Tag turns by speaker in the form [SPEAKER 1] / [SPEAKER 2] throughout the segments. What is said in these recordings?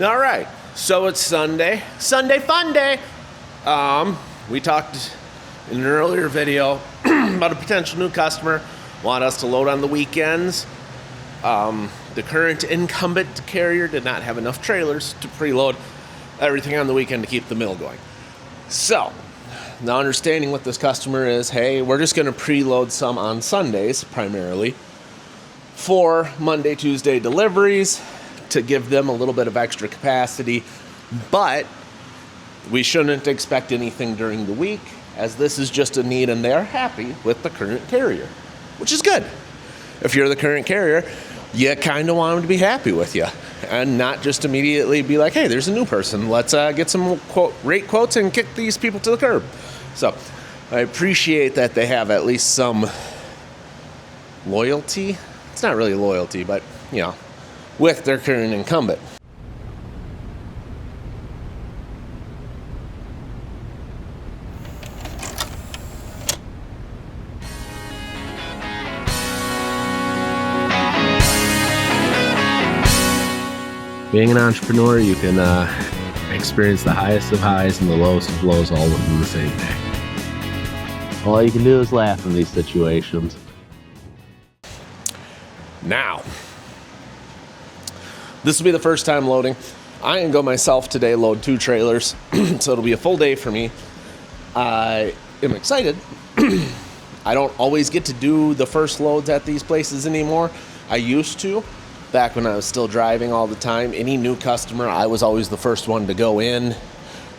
[SPEAKER 1] All right, so it's Sunday Funday. We talked in an earlier video about a potential new customer, want us to load on the weekends. The current incumbent carrier did not have enough trailers to preload everything on the weekend to keep the mill going. So, now understanding what this customer is, hey, we're just going to preload some on Sundays primarily for Monday, Tuesday deliveries to give them a little bit of extra capacity, but we shouldn't expect anything during the week, as this is just a need and they're happy with the current carrier, which is good. If you're the current carrier, you kind of want them to be happy with you and not just immediately be like, hey, there's a new person. Let's get some rate quotes and kick these people to the curb. So I appreciate that they have at least some loyalty. It's not really loyalty, but, with their current incumbent.
[SPEAKER 2] Being an entrepreneur, you can experience the highest of highs and the lowest of lows all within the same day. All you can do is laugh in these situations.
[SPEAKER 1] Now, this will be the first time loading. I can go myself today, load 2 trailers, so it'll be a full day for me. I am excited. I don't always get to do the first loads at these places anymore. I used to. Back when I was still driving all the time, any new customer, I was always the first one to go in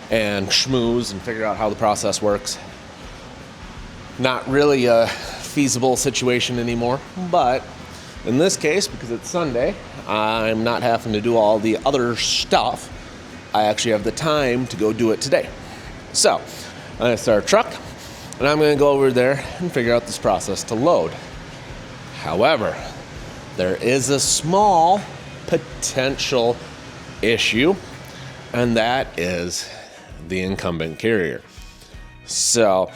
[SPEAKER 1] and schmooze and figure out how the process works. Not really a feasible situation anymore, but in this case, because it's Sunday, I'm not having to do all the other stuff. I actually have the time to go do it today. So, I'm going to start a truck, and I'm going to go over there and figure out this process to load. However, there is a small potential issue, and that is the incumbent carrier. So,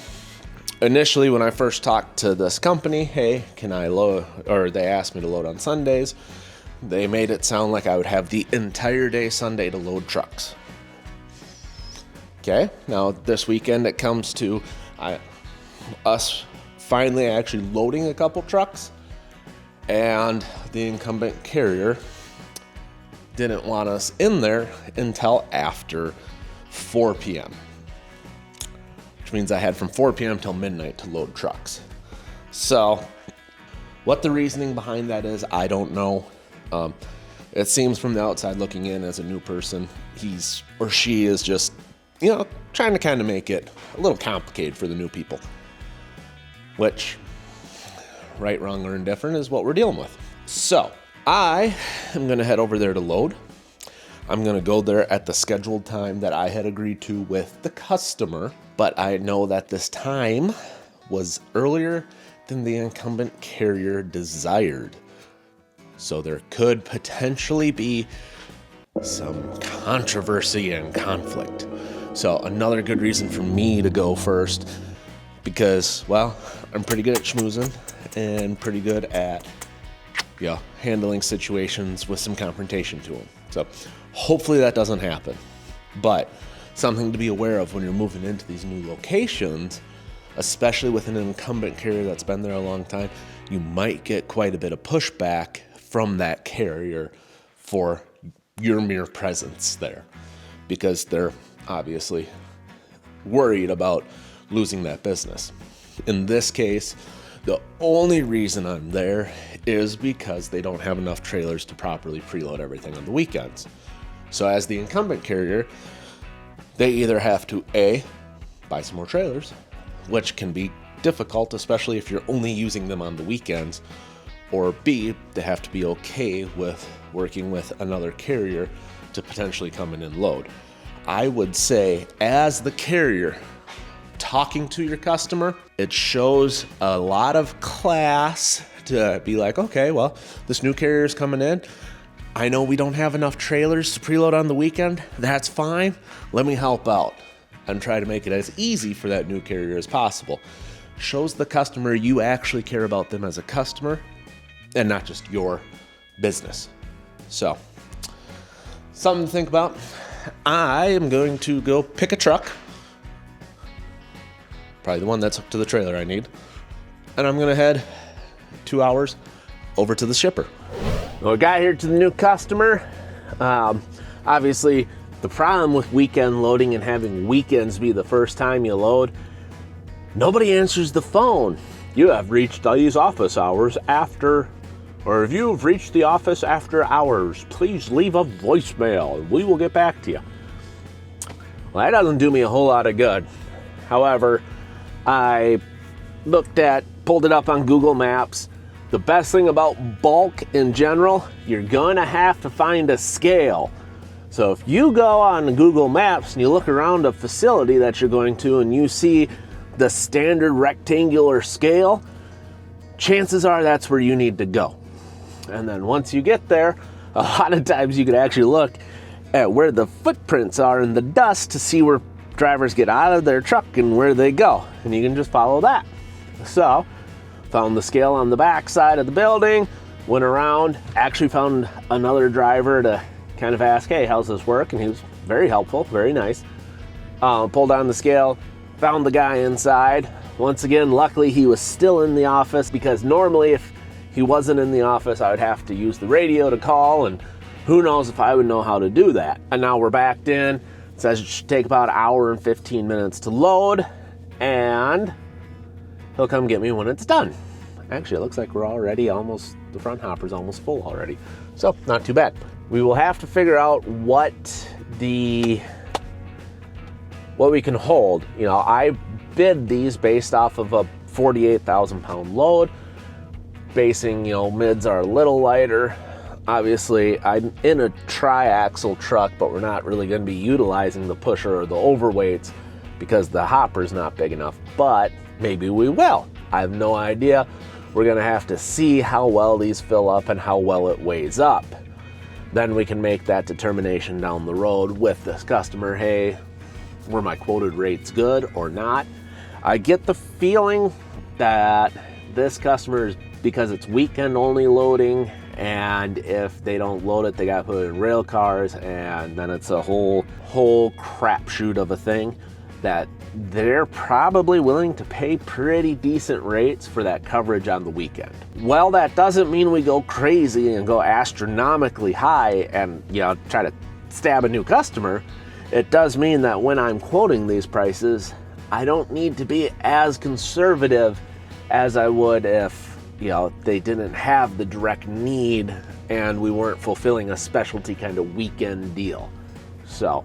[SPEAKER 1] initially when I first talked to this company, hey, can I load, or they asked me to load on Sundays, they made it sound like I would have the entire day Sunday to load trucks. Okay, now this weekend it comes to us finally actually loading a couple trucks, and the incumbent carrier didn't want us in there until after 4 p.m., which means I had from 4 p.m. till midnight to load trucks. So what the reasoning behind that is, I don't know. It seems from the outside looking in, as a new person, he's or she is just, trying to kind of make it a little complicated for the new people, which, right, wrong, or indifferent, is what we're dealing with. So I am going to head over there to load. I'm going to go there at the scheduled time that I had agreed to with the customer, but I know that this time was earlier than the incumbent carrier desired. So there could potentially be some controversy and conflict. So another good reason for me to go first, because, well, I'm pretty good at schmoozing and pretty good at, handling situations with some confrontation to them. So hopefully that doesn't happen. But something to be aware of when you're moving into these new locations, especially with an incumbent carrier that's been there a long time, you might get quite a bit of pushback from that carrier for your mere presence there, because they're obviously worried about losing that business. In this case, the only reason I'm there is because they don't have enough trailers to properly preload everything on the weekends. So as the incumbent carrier, they either have to A, buy some more trailers, which can be difficult, especially if you're only using them on the weekends, or B, they have to be okay with working with another carrier to potentially come in and load. I would say, as the carrier, talking to your customer, it shows a lot of class to be like, okay, well, this new carrier is coming in. I know we don't have enough trailers to preload on the weekend. That's fine. Let me help out and try to make it as easy for that new carrier as possible. Shows the customer you actually care about them as a customer and not just your business. So something to think about. I am going to go pick a truck, probably the one that's up to the trailer I need, and I'm gonna head 2 hours over to the shipper.
[SPEAKER 2] Well, we got here to the new customer. Obviously, the problem with weekend loading and having weekends be the first time you load, nobody answers the phone. You have reached these office hours after, or if you have reached the office after hours, please leave a voicemail and we will get back to you. Well, that doesn't do me a whole lot of good. However, I pulled it up on Google Maps. The best thing about bulk in general, you're gonna have to find a scale. So if you go on Google Maps and you look around a facility that you're going to and you see the standard rectangular scale, chances are that's where you need to go. And then once you get there, a lot of times you can actually look at where the footprints are in the dust to see where drivers get out of their truck and where they go. And you can just follow that. So, found the scale on the back side of the building, went around, actually found another driver to kind of ask, hey, how's this work? And he was very helpful, very nice. Pulled on the scale, found the guy inside. Once again, luckily he was still in the office, because normally if he wasn't in the office, I would have to use the radio to call, and who knows if I would know how to do that. And now we're backed in. It says it should take about an hour and 15 minutes to load, and he'll come get me when it's done. Actually, it looks like we're already the front hopper's almost full already. So, not too bad. We will have to figure out what we can hold. You know, I bid these based off of a 48,000 pound load, basing, mids are a little lighter. Obviously, I'm in a tri-axle truck, but we're not really going to be utilizing the pusher or the overweights because the hopper's not big enough, but maybe we will. I have no idea. We're going to have to see how well these fill up and how well it weighs up. Then we can make that determination down the road with this customer. Hey, were my quoted rates good or not? I get the feeling that this customer is, because it's weekend only loading, and if they don't load it, they got to put it in rail cars, and then it's a whole crapshoot of a thing, that they're probably willing to pay pretty decent rates for that coverage on the weekend. Well, that doesn't mean we go crazy and go astronomically high and try to stab a new customer. It does mean that when I'm quoting these prices, I don't need to be as conservative as I would if they didn't have the direct need and we weren't fulfilling a specialty kind of weekend deal. So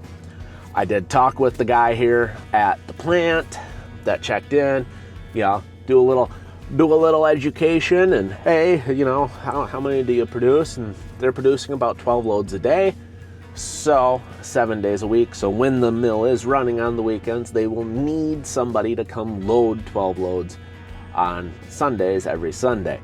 [SPEAKER 2] I did talk with the guy here at the plant that checked in, do a little education, and hey, how many do you produce? And they're producing about 12 loads a day, so 7 days a week. So when the mill is running on the weekends, they will need somebody to come load 12 loads on Sundays every Sunday.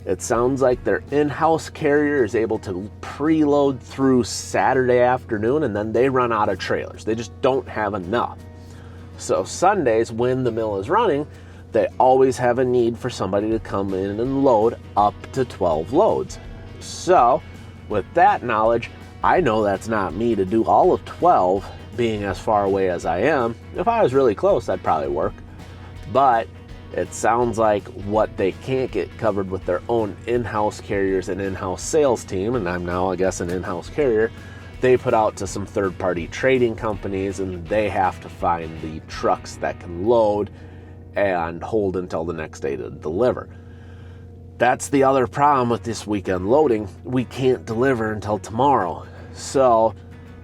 [SPEAKER 2] It sounds like their in-house carrier is able to preload through Saturday afternoon, and then they run out of trailers. They just don't have enough. So Sundays, when the mill is running, they always have a need for somebody to come in and load up to 12 loads. So with that knowledge, I know that's not me to do all of 12, being as far away as I am. If I was really close, that'd probably work. But it sounds like what they can't get covered with their own in-house carriers and in-house sales team, and I'm now, I guess, an in-house carrier, they put out to some third-party trading companies, and they have to find the trucks that can load and hold until the next day to deliver. That's the other problem with this weekend loading. We can't deliver until tomorrow. So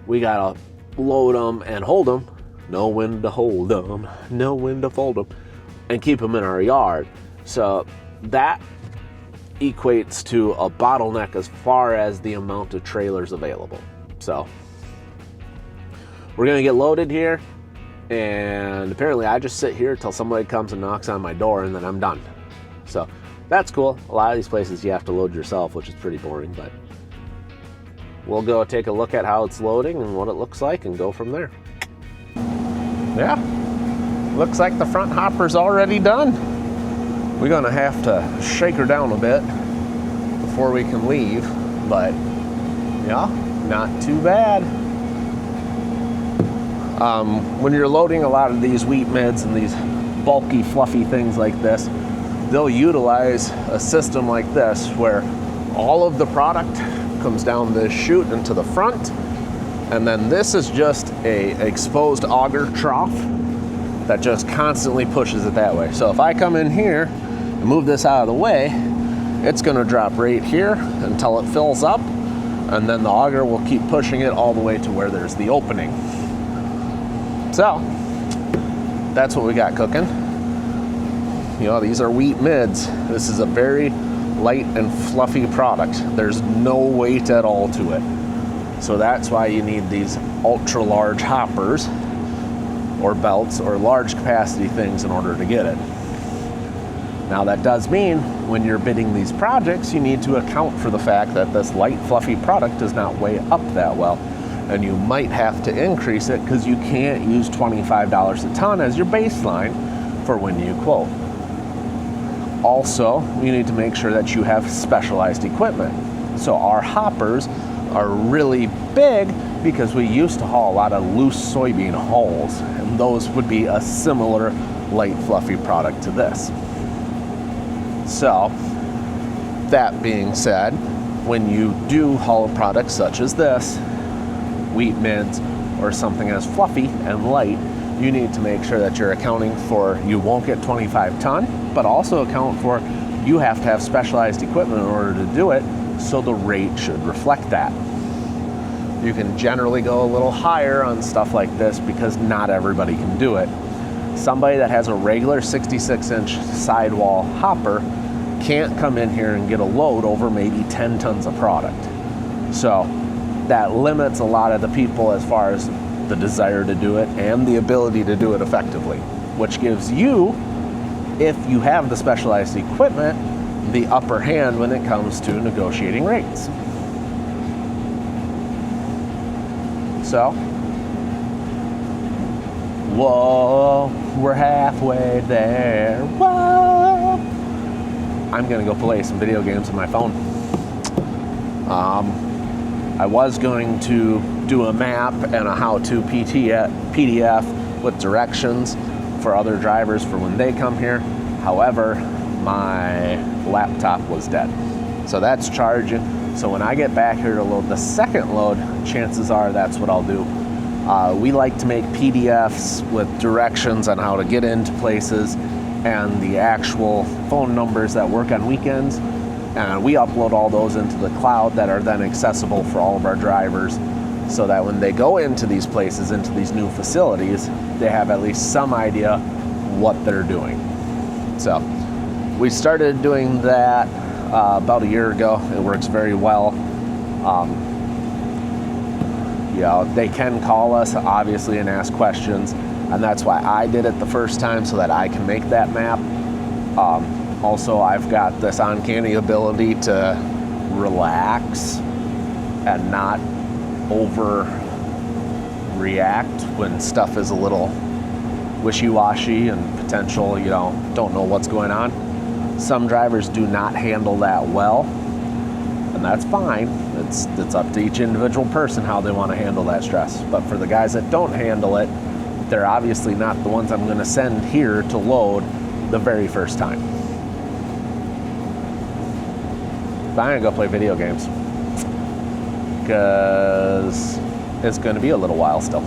[SPEAKER 2] we gotta load them and hold them. Know when to hold them, know when to fold them, and keep them in our yard. So that equates to a bottleneck as far as the amount of trailers available. So we're gonna get loaded here, and apparently I just sit here till somebody comes and knocks on my door, and then I'm done. So that's cool. A lot of these places you have to load yourself, which is pretty boring, but we'll go take a look at how it's loading and what it looks like and go from there. Yeah, looks like the front hopper's already done. We're gonna have to shake her down a bit before we can leave, but yeah, not too bad. When you're loading a lot of these wheat mids and these bulky, fluffy things like this, they'll utilize a system like this where all of the product comes down this chute into the front, and then this is just a exposed auger trough that just constantly pushes it that way. So if I come in here and move this out of the way, it's gonna drop right here until it fills up, and then the auger will keep pushing it all the way to where there's the opening. So that's what we got cooking. You know, these are wheat mids. This is a very light and fluffy product. There's no weight at all to it. So that's why you need these ultra large hoppers or belts or large capacity things in order to get it. Now that does mean when you're bidding these projects, you need to account for the fact that this light fluffy product does not weigh up that well. And you might have to increase it because you can't use $25 a ton as your baseline for when you quote. Also, you need to make sure that you have specialized equipment. So our hoppers are really big because we used to haul a lot of loose soybean hulls, and those would be a similar light fluffy product to this. So, that being said, when you do haul a product such as this, wheat mids, or something as fluffy and light, you need to make sure that you're accounting for, you won't get 25 ton, but also account for you have to have specialized equipment in order to do it, so the rate should reflect that. You can generally go a little higher on stuff like this because not everybody can do it. Somebody that has a regular 66-inch sidewall hopper can't come in here and get a load over maybe 10 tons of product. So that limits a lot of the people as far as the desire to do it and the ability to do it effectively, which gives you, if you have the specialized equipment, the upper hand when it comes to negotiating rates. So, whoa, we're halfway there. Whoa! I'm gonna go play some video games on my phone. I was going to do a map and a how-to PDF with directions for other drivers for when they come here. However, my laptop was dead. So that's charging. So when I get back here to load the second load, chances are that's what I'll do. We like to make PDFs with directions on how to get into places and the actual phone numbers that work on weekends. And we upload all those into the cloud that are then accessible for all of our drivers, so that when they go into these places, into these new facilities, they have at least some idea what they're doing. So we started doing that about a year ago. It works very well. You know, they can call us obviously and ask questions, and that's why I did it the first time, so that I can make that map. Also, I've got this uncanny ability to relax and not overreact when stuff is a little wishy-washy and potential, you know, don't know what's going on. Some drivers do not handle that well, and that's fine. It's up to each individual person how they want to handle that stress. But for the guys that don't handle it, they're obviously not the ones I'm going to send here to load the very first time. But I'm gonna go play video games because it's gonna be a little while still.